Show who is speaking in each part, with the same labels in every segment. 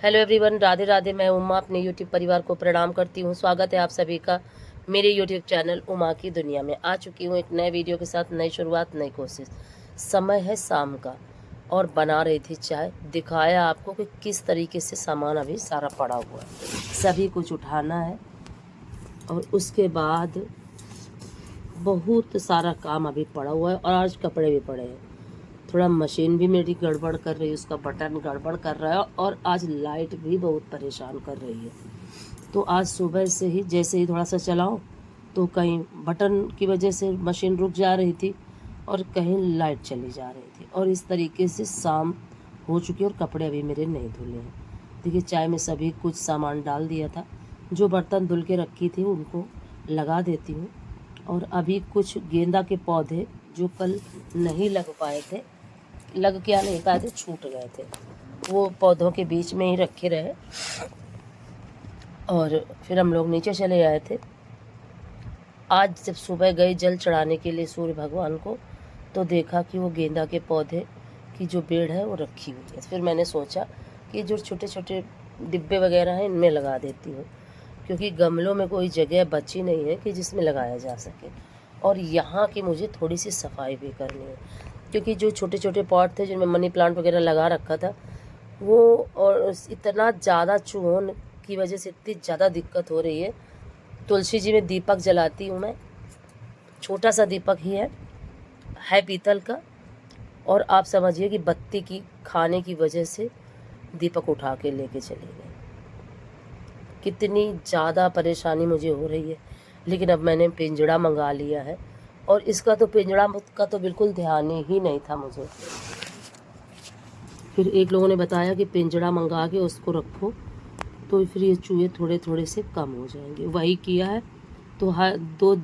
Speaker 1: Hello everyone, Radhe Radhe. मैं उमा अपने YouTube परिवार को प्रणाम करती हूँ। स्वागत है आप सभी का मेरे यूट्यूब चैनल उमा की दुनिया में। आ चुकी हूँ एक नए वीडियो के साथ, नई शुरुआत, नई कोशिश। समय है शाम का और बना रही थी चाय। दिखाया आपको कि किस तरीके से सामान अभी सारा पड़ा हुआ है, सभी कुछ उठाना है और उसके बाद बहुत सारा काम अभी पड़ा हुआ है और आज कपड़े भी पड़े हैं। थोड़ा मशीन भी मेरी गड़बड़ कर रही है, उसका बटन गड़बड़ कर रहा है और आज लाइट भी बहुत परेशान कर रही है। तो आज सुबह से ही जैसे ही थोड़ा सा चलाओ तो कहीं बटन की वजह से मशीन रुक जा रही थी और कहीं लाइट चली जा रही थी और इस तरीके से शाम हो चुकी है और कपड़े अभी मेरे नहीं धुले हैं। देखिए, चाय में सभी कुछ सामान डाल दिया था। जो बर्तन धुल के रखी थी उनको लगा देती हूँ और अभी कुछ गेंदा के पौधे जो कल नहीं लग पाए थे, लग क्या नहीं पाए थे, छूट गए थे, वो पौधों के बीच में ही रखे रहे और फिर हम लोग नीचे चले आए थे। आज जब सुबह गए जल चढ़ाने के लिए सूर्य भगवान को, तो देखा कि वो गेंदा के पौधे की जो पेड़ है वो रखी हुई है। फिर मैंने सोचा कि जो छोटे छोटे डिब्बे वगैरह हैं इनमें लगा देती हूँ, क्योंकि गमलों में कोई जगह बची नहीं है कि जिसमें लगाया जा सके। और यहाँ की मुझे थोड़ी सी सफाई भी करनी है, क्योंकि जो छोटे छोटे पॉट थे जिनमें मनी प्लांट वगैरह लगा रखा था वो, और इतना ज़्यादा चूहों की वजह से इतनी ज़्यादा दिक्कत हो रही है। तुलसी जी में दीपक जलाती हूँ मैं, छोटा सा दीपक ही है पीतल का, और आप समझिए कि बत्ती की खाने की वजह से दीपक उठा के लेके चले गए। कितनी ज़्यादा परेशानी मुझे हो रही है। लेकिन अब मैंने पिंजड़ा मंगा लिया है और इसका तो पिंजड़ा का तो बिल्कुल ध्यान ही नहीं था मुझे। फिर एक लोगों ने बताया कि पिंजड़ा मंगा के उसको रखो तो फिर ये चूहे थोड़े थोड़े से कम हो जाएंगे। वही किया है तो हर 2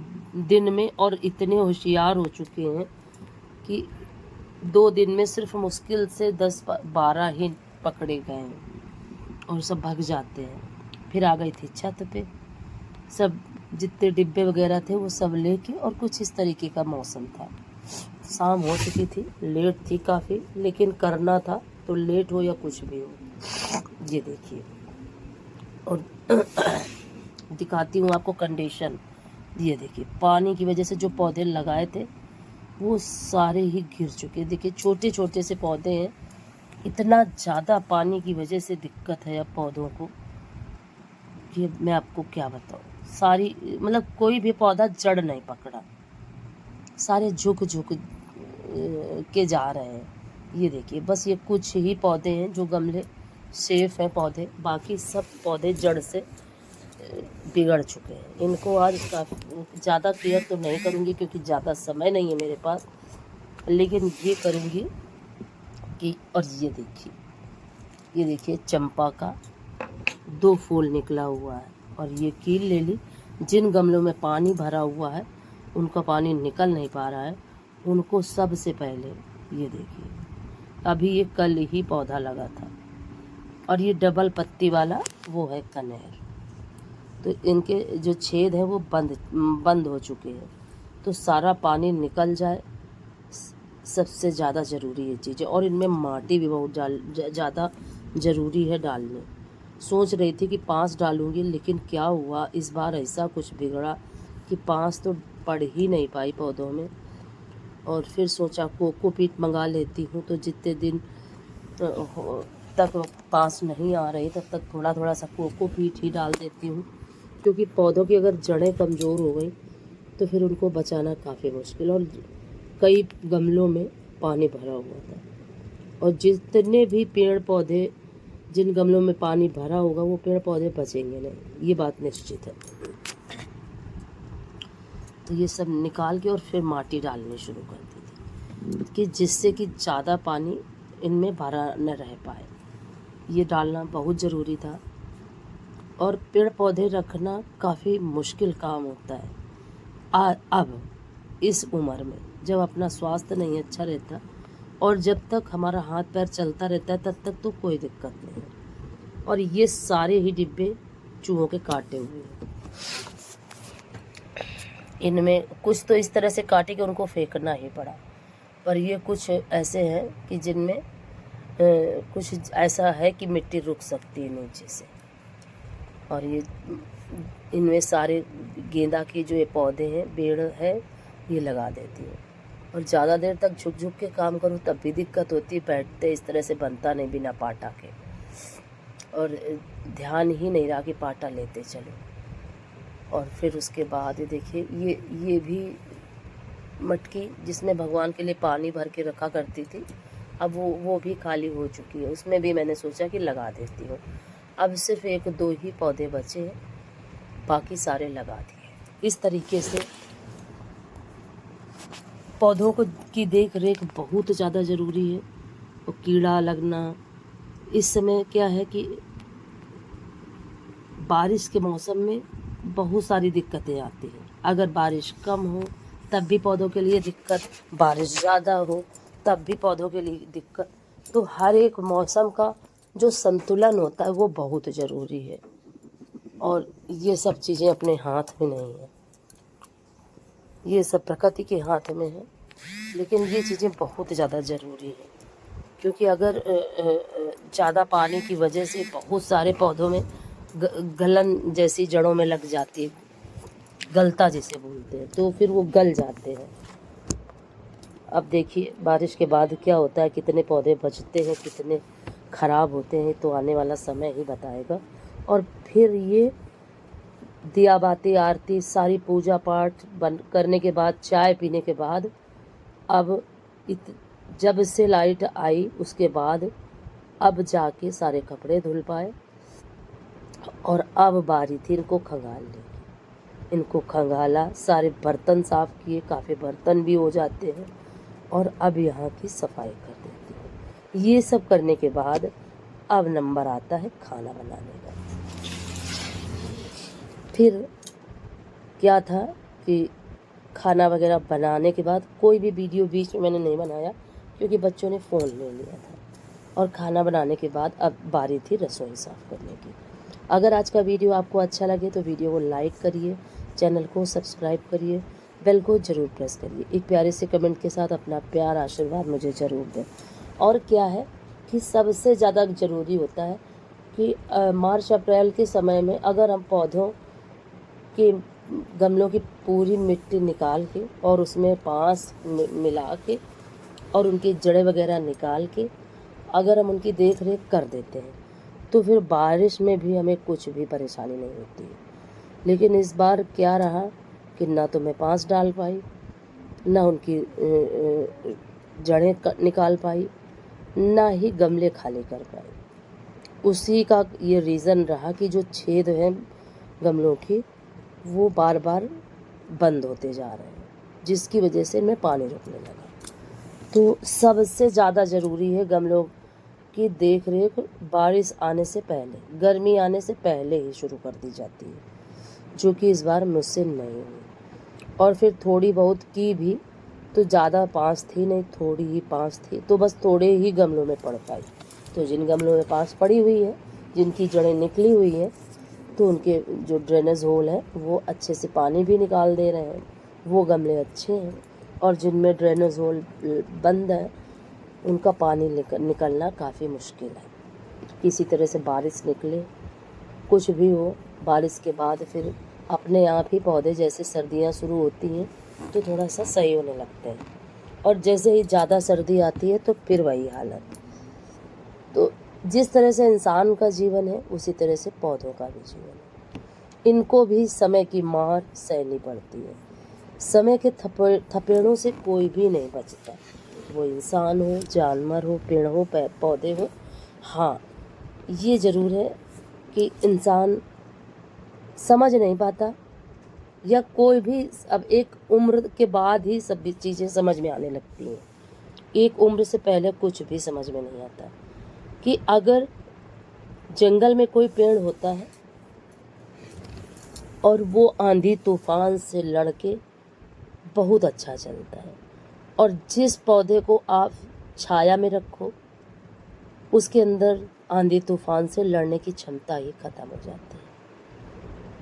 Speaker 1: दिन में और इतने होशियार हो चुके हैं कि 2 दिन में सिर्फ मुश्किल से 10-12 ही पकड़े गए हैं और सब भाग जाते हैं। फिर आ गई थी छत पे, सब जितने डिब्बे वगैरह थे वो सब लेके, और कुछ इस तरीके का मौसम था। शाम हो चुकी थी, लेट थी काफ़ी, लेकिन करना था तो लेट हो या कुछ भी हो। ये देखिए, और दिखाती हूँ आपको कंडीशन। ये देखिए, पानी की वजह से जो पौधे लगाए थे वो सारे ही गिर चुके। देखिए, छोटे छोटे से पौधे हैं, इतना ज़्यादा पानी की वजह से दिक्कत है अब पौधों को, ये मैं आपको क्या बताऊँ। सारी मतलब कोई भी पौधा जड़ नहीं पकड़ा, सारे झुक झुक के जा रहे हैं। ये देखिए, बस ये कुछ ही पौधे हैं जो गमले सेफ हैं पौधे, बाकी सब पौधे जड़ से बिगड़ चुके हैं। इनको आज काफ़ी ज़्यादा केयर तो नहीं करूँगी क्योंकि ज़्यादा समय नहीं है मेरे पास, लेकिन ये करूँगी कि, और ये देखिए चंपा का 2 फूल निकला हुआ है और ये कील ले ली। जिन गमलों में पानी भरा हुआ है उनका पानी निकल नहीं पा रहा है, उनको सबसे पहले ये देखिए, अभी ये कल ही पौधा लगा था और ये डबल पत्ती वाला वो है कनेर, तो इनके जो छेद हैं वो बंद हो चुके हैं। तो सारा पानी निकल जाए, सबसे ज़्यादा ज़रूरी ये चीज़ है। और इनमें माटी भी बहुत ज़्यादा ज़रूरी है डालने। सोच रही थी कि 5 डालूंगी, लेकिन क्या हुआ इस बार ऐसा कुछ बिगड़ा कि 5 तो पड़ ही नहीं पाई पौधों में। और फिर सोचा कोकोपीट मंगा लेती हूँ, तो जितने दिन तक 5 नहीं आ रही तब तक थोड़ा थोड़ा सा कोकोपीट ही डाल देती हूँ, क्योंकि पौधों की अगर जड़ें कमज़ोर हो गई तो फिर उनको बचाना काफ़ी मुश्किल। और कई गमलों में पानी भरा हुआ था और जितने भी पेड़ पौधे जिन गमलों में पानी भरा होगा वो पेड़ पौधे बचेंगे नहीं, ये बात निश्चित है। तो ये सब निकाल के और फिर माटी डालनी शुरू कर दी थी कि जिससे कि ज़्यादा पानी इनमें भरा न रह पाए। ये डालना बहुत ज़रूरी था। और पेड़ पौधे रखना काफ़ी मुश्किल काम होता है अब इस उम्र में, जब अपना स्वास्थ्य नहीं अच्छा रहता और जब तक हमारा हाथ पैर चलता रहता है तब तक तो कोई दिक्कत नहीं है। और ये सारे ही डिब्बे चूहों के काटे हुए हैं। इनमें कुछ तो इस तरह से काटे कि उनको फेंकना ही पड़ा, पर ये कुछ ऐसे हैं कि जिनमें कुछ ऐसा है कि मिट्टी रुक सकती है नीचे से। और ये इनमें सारे गेंदा के जो ये पौधे हैं, पेड़ है, ये लगा देती हूँ। और ज़्यादा देर तक झुक झुक के काम करूँ तब भी दिक्कत होती है, बैठते इस तरह से बनता नहीं बिना पाटा के, और ध्यान ही नहीं रहा कि पाटा लेते चलो। और फिर उसके बाद देखिए ये भी मटकी जिसमें भगवान के लिए पानी भर के रखा करती थी, अब वो भी खाली हो चुकी है। उसमें भी मैंने सोचा कि लगा देती हूँ। अब सिर्फ 1-2 ही पौधे बचे हैं, बाकी सारे लगा दिए। इस तरीके से पौधों को की देख रेख बहुत ज़्यादा ज़रूरी है। और कीड़ा लगना, इस समय क्या है कि बारिश के मौसम में बहुत सारी दिक्कतें आती हैं। अगर बारिश कम हो तब भी पौधों के लिए दिक्कत, बारिश ज़्यादा हो तब भी पौधों के लिए दिक्कत। तो हर एक मौसम का जो संतुलन होता है वो बहुत ज़रूरी है। और ये सब चीज़ें अपने हाथ में नहीं है, ये सब प्रकृति के हाथ में है, लेकिन ये चीज़ें बहुत ज़्यादा ज़रूरी है। क्योंकि अगर ज़्यादा पानी की वजह से बहुत सारे पौधों में गलन जैसी जड़ों में लग जाती है, गलता जिसे बोलते हैं, तो फिर वो गल जाते हैं। अब देखिए बारिश के बाद क्या होता है, कितने पौधे बचते हैं, कितने ख़राब होते हैं, तो आने वाला समय ही बताएगा। और फिर ये दिया बाती आरती सारी पूजा पाठ करने के बाद, चाय पीने के बाद, अब जब से लाइट आई उसके बाद अब जाके सारे कपड़े धुल पाए। और अब बारी थी इनको खंगाल ली, इनको खंगाला, सारे बर्तन साफ़ किए, काफ़ी बर्तन भी हो जाते हैं। और अब यहाँ की सफाई कर देती हूँ। ये सब करने के बाद अब नंबर आता है खाना बनाने का। फिर क्या था कि खाना वगैरह बनाने के बाद कोई भी वीडियो बीच में मैंने नहीं बनाया, क्योंकि बच्चों ने फ़ोन ले लिया था। और खाना बनाने के बाद अब बारी थी रसोई साफ़ करने की। अगर आज का वीडियो आपको अच्छा लगे तो वीडियो को लाइक करिए, चैनल को सब्सक्राइब करिए, बेल को ज़रूर प्रेस करिए। एक प्यारे से कमेंट के साथ अपना प्यार आशीर्वाद मुझे ज़रूर दें। और क्या है कि सबसे ज़्यादा ज़रूरी होता है कि मार्च अप्रैल के समय में अगर हम पौधों के गमलों की पूरी मिट्टी निकाल के और उसमें पाँस मिला के और उनकी जड़ें वगैरह निकाल के अगर हम उनकी देख रेख कर देते हैं तो फिर बारिश में भी हमें कुछ भी परेशानी नहीं होती है। लेकिन इस बार क्या रहा कि ना तो मैं पाँस डाल पाई, ना उनकी जड़ें निकाल पाई, ना ही गमले खाली कर पाई। उसी का ये रीज़न रहा कि जो छेद हैं गमलों की वो बार बार बंद होते जा रहे हैं, जिसकी वजह से मैं पानी रुकने लगा। तो सबसे ज़्यादा ज़रूरी है गमलों की देख रेख बारिश आने से पहले, गर्मी आने से पहले ही शुरू कर दी जाती है, जो कि इस बार मुझसे नहीं हुई। और फिर थोड़ी बहुत की भी तो ज़्यादा पाँस थी नहीं, थोड़ी ही पाँस थी, तो बस थोड़े ही गमलों में पड़ पाई। तो जिन गमलों में पाँस पड़ी हुई है, जिनकी जड़ें निकली हुई हैं, तो उनके जो ड्रेनेज होल है वो अच्छे से पानी भी निकाल दे रहे हैं, वो गमले अच्छे हैं। और जिनमें ड्रेनेज होल बंद है उनका पानी निकलना काफ़ी मुश्किल है। किसी तरह से बारिश निकले, कुछ भी हो, बारिश के बाद फिर अपने आप ही पौधे जैसे सर्दियाँ शुरू होती हैं तो थोड़ा सा सही होने लगते हैं, और जैसे ही ज़्यादा सर्दी आती है तो फिर वही हालत। तो जिस तरह से इंसान का जीवन है उसी तरह से पौधों का भी जीवन है। इनको भी समय की मार सहनी पड़ती है। समय के थपेड़ों से कोई भी नहीं बचता, वो इंसान हो, जानवर हो, पेड़ हो, पौधे हो। हाँ, ये ज़रूर है कि इंसान समझ नहीं पाता, या कोई भी अब एक उम्र के बाद ही सब चीज़ें समझ में आने लगती हैं। एक उम्र से पहले कुछ भी समझ में नहीं आता। कि अगर जंगल में कोई पेड़ होता है और वो आंधी तूफान से लड़के बहुत अच्छा चलता है, और जिस पौधे को आप छाया में रखो उसके अंदर आंधी तूफान से लड़ने की क्षमता ही ख़त्म हो जाती है,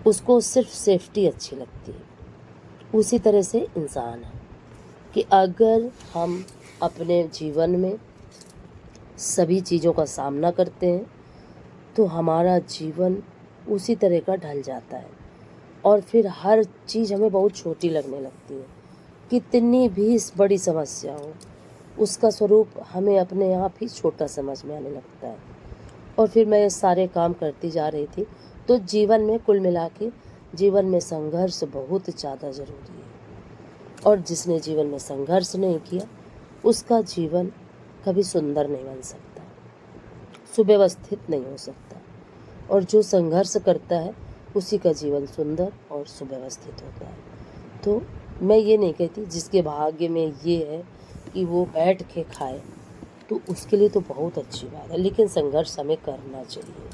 Speaker 1: उसको सिर्फ सेफ्टी अच्छी लगती है। उसी तरह से इंसान है कि अगर हम अपने जीवन में सभी चीज़ों का सामना करते हैं तो हमारा जीवन उसी तरह का ढल जाता है और फिर हर चीज़ हमें बहुत छोटी लगने लगती है। कितनी भी बड़ी समस्या हो उसका स्वरूप हमें अपने आप ही छोटा समझ में आने लगता है। और फिर मैं ये सारे काम करती जा रही थी तो जीवन में कुल मिला के जीवन में संघर्ष बहुत ज़्यादा ज़रूरी है। और जिसने जीवन में संघर्ष नहीं किया उसका जीवन कभी सुंदर नहीं बन सकता, सुव्यवस्थित नहीं हो सकता। और जो संघर्ष करता है उसी का जीवन सुंदर और सुव्यवस्थित होता है। तो मैं ये नहीं कहती जिसके भाग्य में ये है कि वो बैठ के खाए तो उसके लिए तो बहुत अच्छी बात है, लेकिन संघर्ष हमें करना चाहिए।